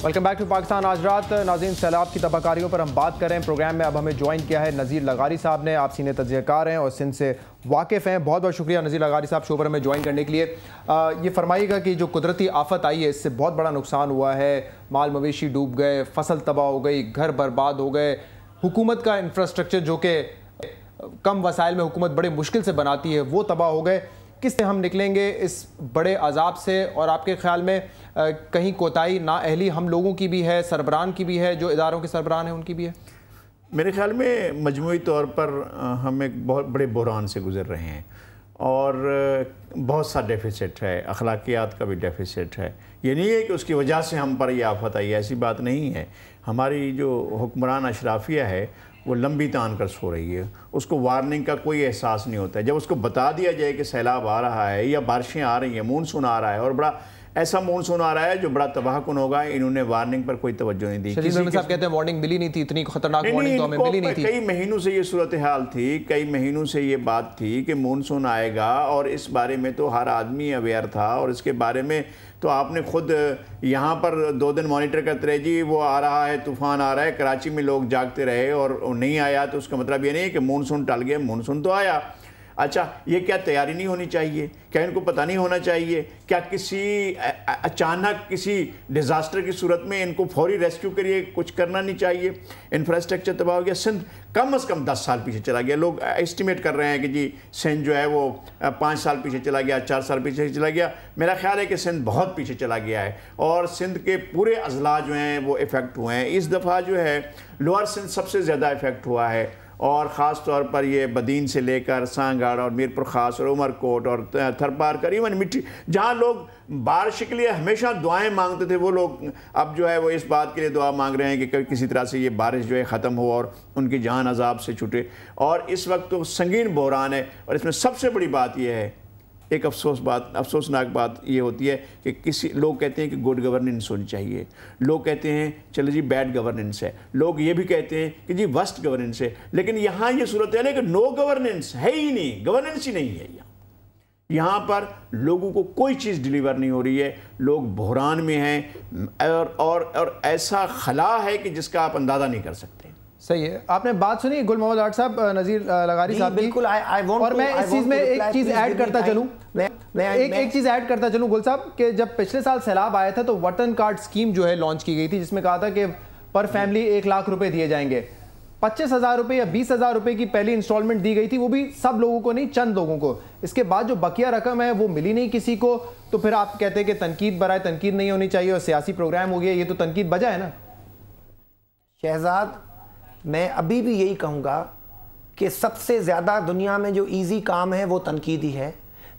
Welcome back to Pakistan आज रात। नाज़रीन, सैलाब की तबाहकारियों पर हम बात कर रहे हैं। प्रोग्राम में अब हमें ज्वाइन किया है नज़ीर लगारी साहब ने। आप सीनियर तजज़ियाकार हैं और सिंध से वाकिफ़ हैं। बहुत बहुत शुक्रिया नज़ीर लगारी साहब शो पर हमें ज्वाइन करने के लिए। ये फरमाइएगा कि जो कुदरती आफत आई है इससे बहुत बड़ा नुकसान हुआ है, माल मवेशी डूब गए, फसल तबाह हो गई, घर बर्बाद हो गए, हुकूमत का इंफ्रास्ट्रक्चर जो कि कम वसाइल में हुकूमत बड़े मुश्किल से बनाती है वो तबाह हो गए। किस तरह हम निकलेंगे इस बड़े अजाब से? और आपके ख्याल में कहीं कोताही नाअहली हम लोगों की भी है, सरबराहान की भी है, जो इदारों के सरबराहान हैं उनकी भी है? मेरे ख्याल में मजमूई तौर पर हम एक बहुत बड़े बहरान से गुज़र रहे हैं और बहुत सा डेफिसिट है, अखलाकियात का भी डेफिसिट है। ये नहीं है कि उसकी वजह से हम पर यह आफत आई, ऐसी बात नहीं है। हमारी जो हुक्मरान अशराफिया है वो लंबी तान कर सो रही है, उसको वार्निंग का कोई एहसास नहीं होता है। जब उसको बता दिया जाए कि सैलाब आ रहा है या बारिशें आ रही हैं, मानसून आ रहा है और बड़ा ऐसा मानसून आ रहा है जो बड़ा तबाहकुन होगा, इन्होंने वार्निंग पर कोई तवज्जो नहीं दी। साहब कहते हैं वार्निंग मिली नहीं थी, इतनी खतरनाक वार्निंग तो हमें मिली नहीं थी। कई महीनों से ये सूरत हाल थी, कई महीनों से ये बात थी कि मानसून आएगा और इस बारे में तो हर आदमी अवेयर था। और इसके बारे में तो आपने खुद यहाँ पर 2 दिन मॉनिटर करते रहे, जी वो आ रहा है, तूफ़ान आ रहा है, कराची में लोग जागते रहे और नहीं आया। तो उसका मतलब ये नहीं है कि मानसून टल गया, मानसून तो आया। अच्छा, ये क्या तैयारी नहीं होनी चाहिए? क्या इनको पता नहीं होना चाहिए? क्या किसी अचानक किसी डिज़ास्टर की सूरत में इनको फौरी रेस्क्यू करिए, कुछ करना नहीं चाहिए? इंफ्रास्ट्रक्चर तबाह हो गया। सिंध कम से कम 10 साल पीछे चला गया। लोग एस्टिमेट कर रहे हैं कि जी सिंध जो है वो 5 साल पीछे चला गया, 4 साल पीछे चला गया। मेरा ख्याल है कि सिंध बहुत पीछे चला गया है और सिंध के पूरे अजला जो हैं वो इफ़ेक्ट हुए हैं। इस दफ़ा जो है लोअर सिंध सबसे ज़्यादा इफ़ेक्ट हुआ है और ख़ास तौर पर ये बदीन से लेकर सांगड़ और मीरपुर ख़ास और उमरकोट और थरपारकर, इवन मिट्टी, जहाँ लोग बारिश के लिए हमेशा दुआएं मांगते थे, वो लोग अब जो है वो इस बात के लिए दुआ मांग रहे हैं कि किसी तरह से ये बारिश जो है ख़त्म हो और उनकी जान अजाब से छूटे। और इस वक्त तो संगीन बहरान है। और इसमें सबसे बड़ी बात यह है, एक अफसोसनाक बात ये होती है कि किसी लोग कहते हैं कि गुड गवर्नेंस होनी चाहिए, लोग कहते हैं चलो जी बैड गवर्नेंस है, लोग ये भी कहते हैं कि जी वर्स्ट गवर्नेंस है। लेकिन यहाँ ये सूरत है कि नो गवर्नेंस है ही नहीं, गवर्नेंस ही नहीं है। यहाँ पर लोगों को कोई चीज़ डिलीवर नहीं हो रही है, लोग बहरान में हैं और ऐसा खला है कि जिसका आप अंदाज़ा नहीं कर सकते। सही है। आपने बात सुनी गुल मोहम्मद आठ साहब, नज़ीर लगारी साहब की। बिल्कुल। और मैं इस चीज़ में एक चीज़ ऐड करता चलूँ, एक चीज़ ऐड करता चलूँ गुल साहब, कि जब पिछले साल सैलाब आया था तो वतन कार्ड स्कीम जो है लॉन्च की गई थी, जिसमें कहा था कि पर फैमिली 1 लाख रुपए दिए जाएंगे। 25,000 रुपये या 20,000 रुपये की पहली इंस्टॉलमेंट दी गई थी, वो भी सब लोगों को नहीं, चंद लोगों को। इसके बाद जो बकिया रकम है वो मिली नहीं किसी को। तो फिर आप कहते हैं कि तनकीद बराए तनकीद नहीं होनी चाहिए और सियासी प्रोग्राम हो गया, ये तो तनकीद बजा है ना। शहजाद, मैं अभी भी यही कहूँगा कि सबसे ज़्यादा दुनिया में जो इजी काम है वो तनकीदी है।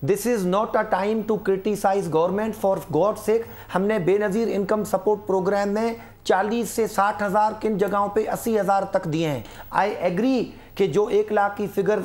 This is not a time to criticise government, for God sake. हमने बेनज़ीर इनकम सपोर्ट प्रोग्राम में 40 से 60 हज़ार, किन जगहों पे 80,000 तक दिए हैं। आई एग्री कि जो 1 लाख की फिगर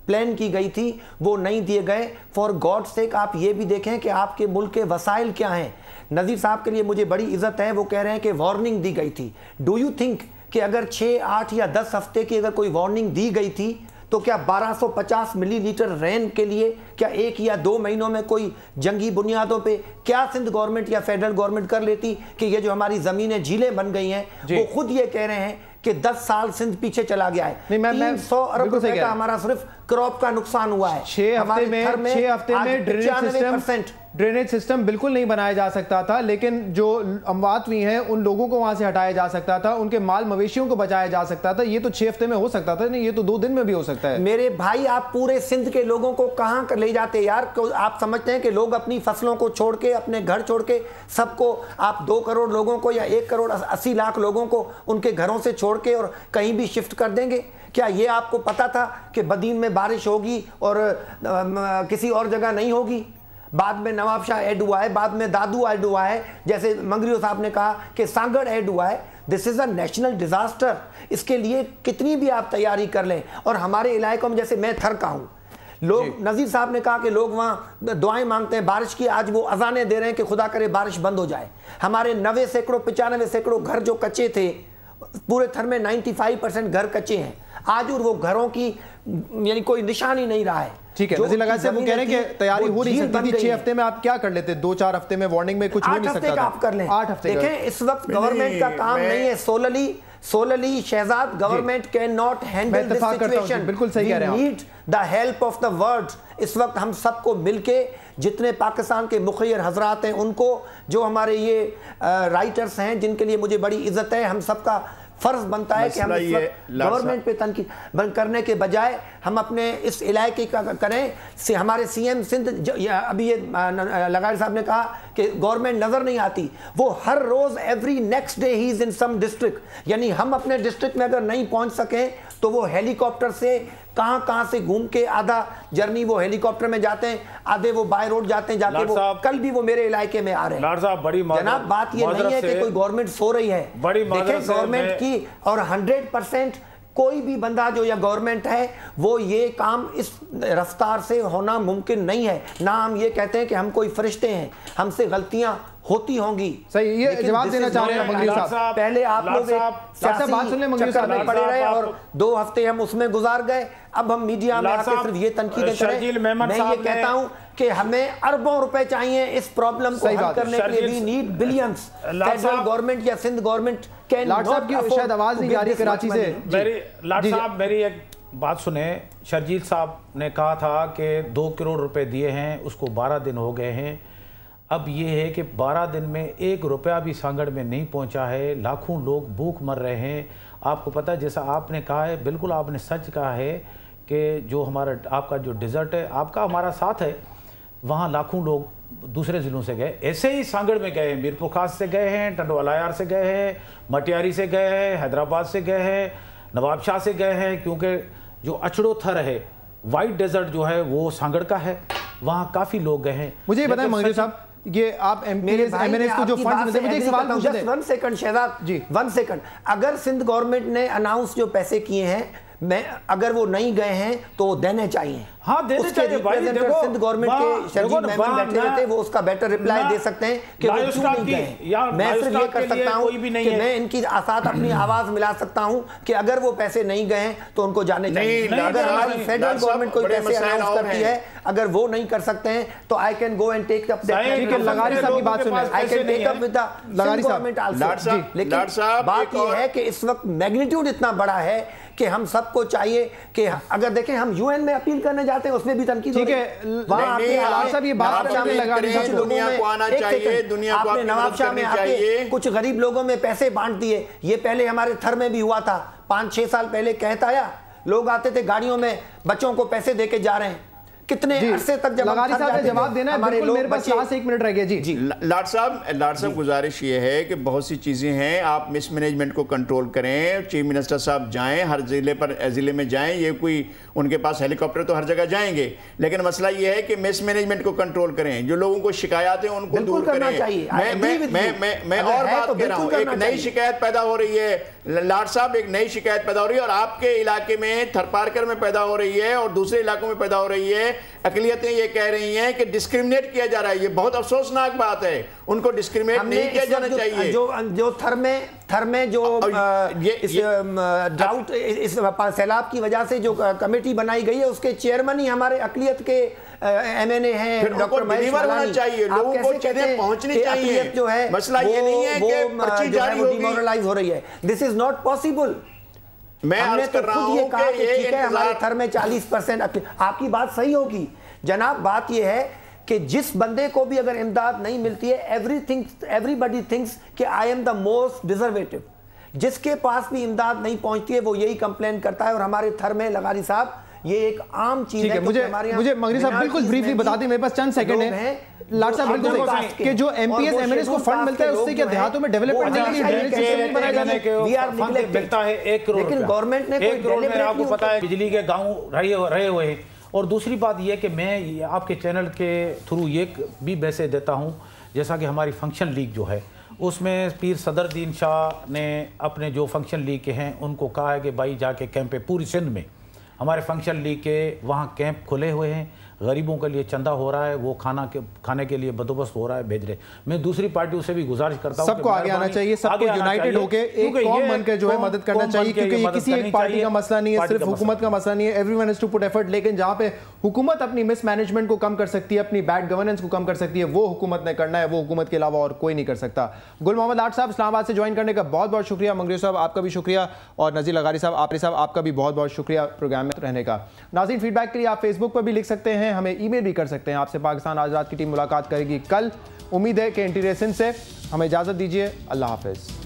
प्लान की गई थी वो नहीं दिए गए। फॉर गॉड सेक आप ये भी देखें कि आपके मुल्क के वसाइल क्या हैं। नज़ीर साहब के लिए मुझे बड़ी इज़्ज़त है, वो कह रहे हैं कि वार्निंग दी गई थी। डू यू थिंक कि अगर 6, 8 या 10 हफ्ते की अगर कोई वार्निंग दी गई थी तो क्या 1250 मिलीलीटर रेन के लिए क्या 1 या 2 महीनों में कोई जंगी बुनियादों पे क्या सिंध गवर्नमेंट या फेडरल गवर्नमेंट कर लेती कि ये जो हमारी ज़मीनें झीलें बन गई हैं? वो खुद ये कह रहे हैं कि 10 साल सिंध पीछे चला गया है। 300 अरब रुपए का हमारा सिर्फ क्रॉप का नुकसान हुआ है। 6 हफ्ते में ड्रेनेज सिस्टम बिल्कुल नहीं बनाया जा सकता था, लेकिन जो अमवात हुई हैं उन लोगों को वहां से हटाया जा सकता था, उनके माल मवेशियों को बचाया जा सकता था। ये तो 6 हफ्ते में हो सकता था, नहीं ये तो 2 दिन में भी हो सकता है। मेरे भाई, आप पूरे सिंध के लोगों को कहां ले जाते यार? आप समझते हैं कि लोग अपनी फसलों को छोड़ के, अपने घर छोड़ के, सबको आप 2 करोड़ लोगों को या 1 करोड़ 80 लाख लोगों को उनके घरों से छोड़ के और कहीं भी शिफ्ट कर देंगे? क्या ये आपको पता था कि बदीन में बारिश होगी और किसी और जगह नहीं होगी? बाद में नवाब शाह ऐड हुआ है, बाद में दादू ऐड हुआ है, जैसे मंगरियो साहब ने कहा कि सांगड़ ऐड हुआ है। This is a national disaster. इसके लिए कितनी भी आप तैयारी कर लें, और हमारे इलाकों में, जैसे मैं थर का हूँ, लोग, नज़ीर साहब ने कहा कि लोग वहाँ दुआएं मांगते हैं बारिश की। आज वो अजानें दे रहे हैं कि खुदा करे बारिश बंद हो जाए। हमारे 90 सैकड़ों 95 सैकड़ों घर जो कच्चे थे, पूरे थर में 95% घर कच्चे हैं आज, और वो घरों की यानी कोई निशान ही नहीं रहा है। ٹھیک ہے نذیر لغاری صاحب وہ کہہ رہے ہیں کہ تیاری ہو نہیں سکتی تھی 6 ہفتے میں آپ کیا کر لیتے 2-4 ہفتے میں وارننگ میں کچھ ہو نہیں سکتا تھا 8 ہفتے کا آپ کر لیں 8 ہفتے دیکھیں اس وقت گورنمنٹ کا کام نہیں ہے solely Shahzad government can not handle this situation بالکل صحیح کہہ رہے ہیں we need the help of the world اس وقت ہم سب کو مل کے جتنے پاکستان کے مخیر حضرات ہیں ان کو جو ہمارے یہ رائٹرز ہیں جن کے لیے مجھے بڑی عزت ہے ہم سب کا فرض بنتا ہے کہ ہم اس وقت گورنمنٹ پہ تنقید بند کرنے کے بجائے ہم اپنے اس علاقے کا کریں ہمارے سی ایم سندھ ابھی یہ لغاری صاحب نے کہا کہ گورنمنٹ نظر نہیں آتی وہ ہر روز every next day he is in some district یعنی ہم اپنے ڈسٹرکٹ میں اگر نہیں پہنچ سکیں تو وہ ہیلی کاپٹر سے کہاں سے گھوم کے آدھا جرنی وہ ہیلی کاپٹر میں جاتے ہیں آدھے وہ بائی روڈ جاتے ہیں جا کے وہ کل بھی وہ میرے علاقے میں آ رہے ہیں جناب بات یہ نہیں ہے کہ کوئی گورنمنٹ سو رہی ہے دیکھیں گورنمنٹ کی اور 100% کوئی بھی بندہ جو یا گورنمنٹ ہے وہ یہ کام اس رفتار سے ہونا ممکن نہیں ہے نہ ہم یہ کہتے ہیں کہ ہم کوئی فرشتے ہیں ہم سے غلطیاں ہوتی ہوں گی صحیح یہ جواب دینا چاہ رہے ہیں منگیر صاحب پہلے آپ لوگ سیاسی بات سن لیں منگیر صاحب میں پڑے رہے اور 2 ہفتے ہم اس میں گزار گئے اب ہم میڈیا میں آ کے صرف یہ تنقیدیں کریں میں یہ کہتا ہوں کہ ہمیں اربوں روپے چاہیے اس پرابلم کو حل کرنے کے لیے we need billions federal government یا سندھ گورنمنٹ کین لاٹ صاحب کی شاید آواز نہیں آ رہی کراچی سے لاٹ صاحب میری ایک بات سنیں شرجیل صاحب نے کہا تھا کہ 2 کروڑ روپے دیے ہیں اس کو 12 دن ہو گئے ہیں اب یہ ہے کہ 12 دن میں 1 روپیہ بھی سانگڑ میں نہیں پہنچا ہے لاکھوں لوگ بھوک مر رہے ہیں آپ کو پتہ جیسا آپ نے کہا ہے بالکل آپ نے سچ کہا ہے کہ جو ہمارا آپ کا جو ڈیزرٹ ہے آپ کا ہمارا ساتھ ہے وہاں لاکھوں لوگ دوسرے ضلعوں سے گئے ایسے ہی سانگڑ میں گئے ہیں میرپور خاص سے گئے ہیں ٹنڈوالایار سے گئے ہیں مٹیاری سے گئے ہیں حیدرآباد سے گئے ہیں نواب شاہ سے گئے ہیں کیونکہ جو اچڑو تھر ہے وائٹ ڈیزرٹ جو ہے وہ سانگڑ کا ہے وہاں کافی لوگ گئے ہیں مجھے یہ بتائیں منگیر صاحب یہ آپ ایم این ایس کو جو فنڈز ملتے ہیں مجھے ایک سوال پوچھتے ہیں 1 سیکنڈ شہزاد 1 سیکنڈ اگر سندھ گورنمنٹ نے اناؤنس جو پیسے کیے ہیں اگر وہ نہیں گئے ہیں تو وہ دینے چاہیے ہاں دینے چاہیے بھائی دیکھو سندھ گورنمنٹ کے شرجیل مہمان بیٹھے ہوئے تھے وہ اس کا بیٹر رپلائی دے سکتے ہیں کہ وہ کیوں نہیں گئے میں صرف یہ کر سکتا ہوں کہ میں ان کی ساتھ اپنی آواز ملا سکتا ہوں کہ اگر وہ پیسے نہیں گئے ہیں تو ان کو جانے چاہیے اگر ہماری فیڈرل گورنمنٹ کوئی پیسے اناؤنس کرتی ہے اگر وہ نہیں کر سکتے ہیں تو I can go and take اپ لغاری صاحب کی بات سنیں I can take up with the لغاری گورنمنٹ آلسو لیکن بات یہ ہے کہ اس وقت میگنیٹیوڈ اتنا بڑا ہے کہ ہم سب کو چاہیے کہ اگر دیکھیں ہم یو این میں اپیل کرنے جاتے ہیں اس میں بھی تنقید ٹھیک ہے لغاری صاحب یہ بات دنیا کو آنا چاہیے دنیا کو نواب شاہ میں آ کے کچھ غریب لوگوں میں پیسے بانٹ دیے یہ پہلے ہمارے تھر میں بھی ہوا تھا 5-6 سال پہلے کہتا آیا لوگ آتے تھے گاڑیوں میں بچوں کو پیسے دے کے جا رہے ہیں کتنے عرصے تک جب لغاری صاحب نے جواب دینا ہے بالکل میرے پاس لاسٹ 1 منٹ رہ گیا جی لاٹ صاحب گزارش یہ ہے کہ بہت سی چیزیں ہیں آپ مس مینجمنٹ کو کنٹرول کریں چیف منسٹر صاحب جائیں ہر ضلع میں جائیں یہ کوئی ان کے پاس ہیلی کاپٹر تو ہر جگہ جائیں گے لیکن مسئلہ یہ ہے کہ مس مینجمنٹ کو کنٹرول کریں جو لوگوں کو شکایات ہیں ان کو دور کریں میں اور بات کہہ رہا ہوں ایک نئی شکایت پیدا ہو رہی ہے لاٹ صاحب ایک نئی شکایت پیدا ہو رہی ہے اور آپ کے علاقے میں تھرپارکر میں پیدا ہو رہی ہے اور دوسرے علاقوں میں پیدا ہو رہی ہے اقلیتیں یہ کہہ رہی ہیں کہ ڈسکریمنیٹ کیا جا رہا ہے یہ بہت افسوسناک بات ہے ان کو ڈسکریمنیٹ نہیں کیا جانا چاہیے جو تھر میں جو ڈراؤٹ اس سیلاب کی وجہ سے جو کمیٹی بنائی گئی ہے اس کے چیئرمین ہی ہمارے اقلیت کے ایم این اے ہیں ڈاکٹر مہیش ملانی چاہیے لوگوں کو چیزیں پہنچنی چاہیے جو ہے مسئلہ یہ نہیں ہے کہ پرچی جاری ہوگی ڈیمورلائز ہو رہی ہے دس از ناٹ پاسبل میں عرض کر رہا ہوں کہ ٹھیک ہے ہمارے تھر میں 40% آپ کی بات صحیح ہوگی جناب بات یہ ہے کہ جس بندے کو بھی اگر امداد نہیں ملتی ہے everybody thinks کہ I am the most deservative جس کے پاس بھی امداد نہیں پہنچتی ہے وہ یہی کمپلین کرتا ہے اور ہمارے تھر میں لغاری صاحب یہ ایک عام چیز ہے مجھے مغرب صاحب بالکل بریفلی بتا دیں میرے پاس چند سیکنڈ ہیں لاٹ صاحب بالکل کہ جو M P S M N S کو فنڈ ملتا ہے اس سے کیا دیہاتوں میں ڈیولپمنٹ کے لیے ڈرینیج سسٹم نہیں بنایا جانے فنڈ ملتا ہے 1 کروڑ لیکن گورنمنٹ نے 1 کروڑ میں آپ کو پتا ہے بجلی کے گاؤں رہے ہوئے ہیں اور دوسری بات یہ کہ میں آپ کے چینل کے تھرو یہ بھی میسیج دیتا ہوں جیسا کہ ہماری فنکشن لیگ جو ہے اس میں پیر صدر دین شاہ نے اپنے جو فنکشن لیگ کے ہیں ان کو کہا ہے کہ بھائی جا کے کیمپ پہ پوری سندھ میں ہمارے فنکشن لیگ کے وہاں کیمپ کھلے ہوئے ہیں गरीबों के लिए चंदा हो रहा है, वो खाने के लिए बंदोबस्त हो रहा है, भेज रहे। मैं दूसरी पार्टियों से भी गुजारिश करता हूँ सबको आगे आना चाहिए, सबको यूनाइटेड होकर एक कौम बनकर जो है मदद करना चाहिए, क्योंकि ये किसी एक पार्टी का मसला नहीं है, सिर्फ हुकूमत का मसला नहीं है। Everyone has to put effort. लेकिन जहाँ पे हुकूमत अपनी मिस मैनेजमेंट को कम कर सकती है, अपनी बैड गवर्नेंस को कम कर सकती है, वो हुकूमत ने करना है, वो हुकूमत के अलावा और कोई नहीं कर सकता। गुल मोहम्मद लाट साहब इस्लामाबाद से ज्वाइन करने का बहुत बहुत शुक्रिया। मंगरू साहब आपका भी शुक्रिया, और नज़ीर लगारी साहब आपका भी बहुत बहुत शुक्रिया प्रोग्राम में रहने का। नाज़रीन, फीडबैक के लिए आप फेसबुक पर भी लिख सकते हैं, हमें ईमेल भी कर सकते हैं। आपसे पाकिस्तान आज रात की टीम मुलाकात करेगी कल। उम्मीद है कि इंटीरियर सिंध से। हमें इजाज़त दीजिए। अल्लाह हाफ़िज़।